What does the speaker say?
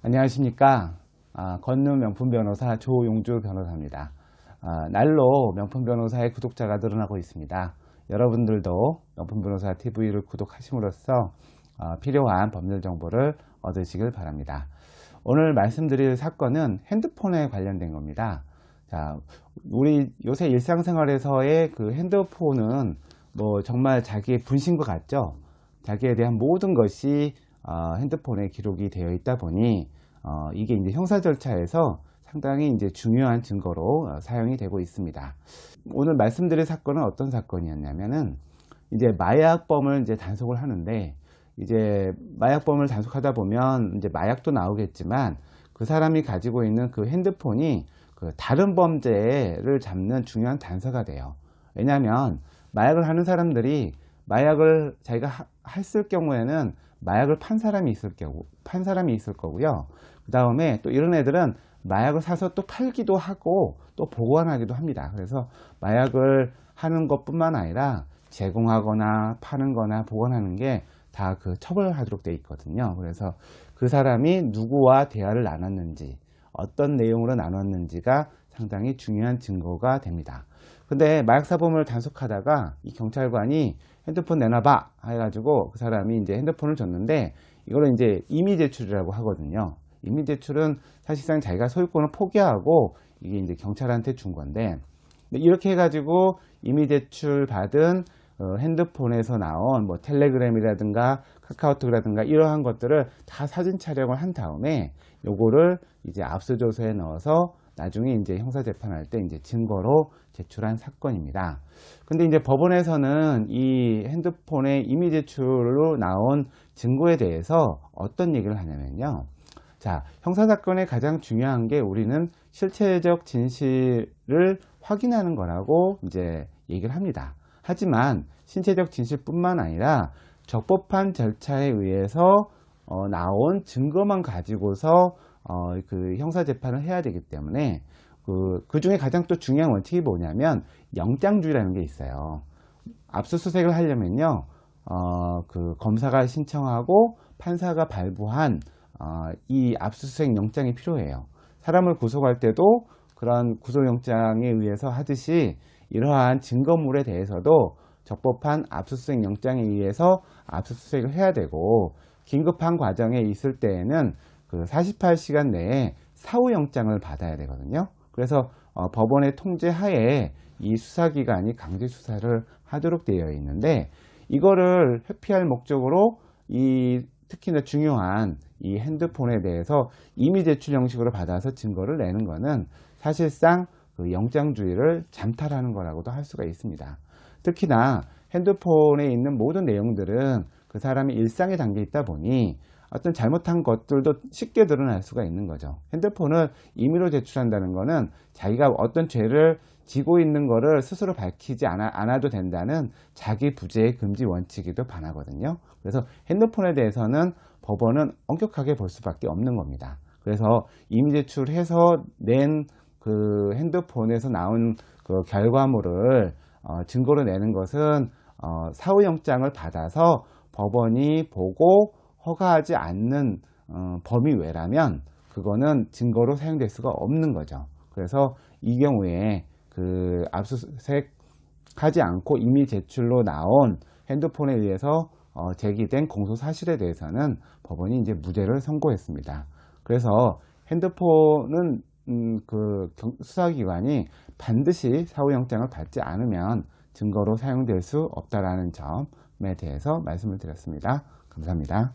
안녕하십니까. 건능 명품 변호사 조용주 변호사입니다. 날로 명품 변호사의 구독자가 늘어나고 있습니다. 여러분들도 명품 변호사 TV를 구독하심으로써 필요한 법률 정보를 얻으시길 바랍니다. 오늘 말씀드릴 사건은 핸드폰에 관련된 겁니다. 자, 우리 요새 일상생활에서의 그 핸드폰은 뭐 정말 자기의 분신 것 같죠? 자기에 대한 모든 것이 핸드폰에 기록이 되어 있다 보니 이게 이제 형사 절차에서 상당히 이제 중요한 증거로 사용이 되고 있습니다. 오늘 말씀드릴 사건은 어떤 사건이었냐면은 이제 마약범을 이제 단속을 하는데, 이제 마약범을 단속하다 보면 이제 마약도 나오겠지만 그 사람이 가지고 있는 그 핸드폰이 그 다른 범죄를 잡는 중요한 단서가 돼요. 왜냐하면 마약을 하는 사람들이 마약을 자기가 했을 경우에는 마약을 판 사람이 있을 거고요. 그 다음에 또 이런 애들은 마약을 사서 또 팔기도 하고 또 보관하기도 합니다. 그래서 마약을 하는 것뿐만 아니라 제공하거나 파는 거나 보관하는 게 다 그 처벌하도록 돼 있거든요. 그래서 그 사람이 누구와 대화를 나눴는지, 어떤 내용으로 나눴는지가 상당히 중요한 증거가 됩니다. 근데 마약사범을 단속하다가 이 경찰관이 핸드폰 내놔봐 해가지고 그 사람이 이제 핸드폰을 줬는데, 이거를 이제 임의 제출이라고 하거든요. 임의 제출은 사실상 자기가 소유권을 포기하고 이게 이제 경찰한테 준 건데, 이렇게 해가지고 임의 제출 받은 핸드폰에서 나온 뭐 텔레그램이라든가 카카오톡이라든가 이러한 것들을 다 사진 촬영을 한 다음에 요거를 이제 압수조서에 넣어서 나중에 이제 형사재판할 때 이제 증거로 제출한 사건입니다. 근데 이제 법원에서는 이 핸드폰의 임의 제출로 나온 증거에 대해서 어떤 얘기를 하냐면요. 자, 형사사건의 가장 중요한 게 우리는 실체적 진실을 확인하는 거라고 이제 얘기를 합니다. 하지만 신체적 진실뿐만 아니라 적법한 절차에 의해서 나온 증거만 가지고서 그 형사재판을 해야 되기 때문에 그 중에 가장 또 중요한 원칙이 뭐냐면 영장주의라는 게 있어요. 압수수색을 하려면요, 그 검사가 신청하고 판사가 발부한 이 압수수색 영장이 필요해요. 사람을 구속할 때도 그런 구속영장에 의해서 하듯이 이러한 증거물에 대해서도 적법한 압수수색 영장에 의해서 압수수색을 해야 되고, 긴급한 과정에 있을 때에는 그 48시간 내에 사후영장을 받아야 되거든요. 그래서 법원의 통제 하에 이 수사기관이 강제수사를 하도록 되어 있는데, 이거를 회피할 목적으로 특히나 중요한 이 핸드폰에 대해서 임의 제출 형식으로 받아서 증거를 내는 것은 사실상 그 영장주의를 잠탈하는 거라고도 할 수가 있습니다. 특히나 핸드폰에 있는 모든 내용들은 그 사람의 일상에 담겨 있다 보니 어떤 잘못한 것들도 쉽게 드러날 수가 있는 거죠. 핸드폰을 임의로 제출한다는 것은 자기가 어떤 죄를 지고 있는 거를 스스로 밝히지 않아도 된다는 자기 부재의 금지 원칙에도 반하거든요. 그래서 핸드폰에 대해서는 법원은 엄격하게 볼 수밖에 없는 겁니다. 그래서 임의 제출해서 낸 그 핸드폰에서 나온 그 결과물을 증거로 내는 것은 사후영장을 받아서 법원이 보고 허가하지 않는 범위 외라면 그거는 증거로 사용될 수가 없는 거죠. 그래서 이 경우에 그 압수수색하지 않고 임의 제출로 나온 핸드폰에 의해서 제기된 공소사실에 대해서는 법원이 이제 무죄를 선고했습니다. 그래서 핸드폰은 그 수사기관이 반드시 사후영장을 받지 않으면 증거로 사용될 수 없다라는 점에 대해서 말씀을 드렸습니다. 감사합니다.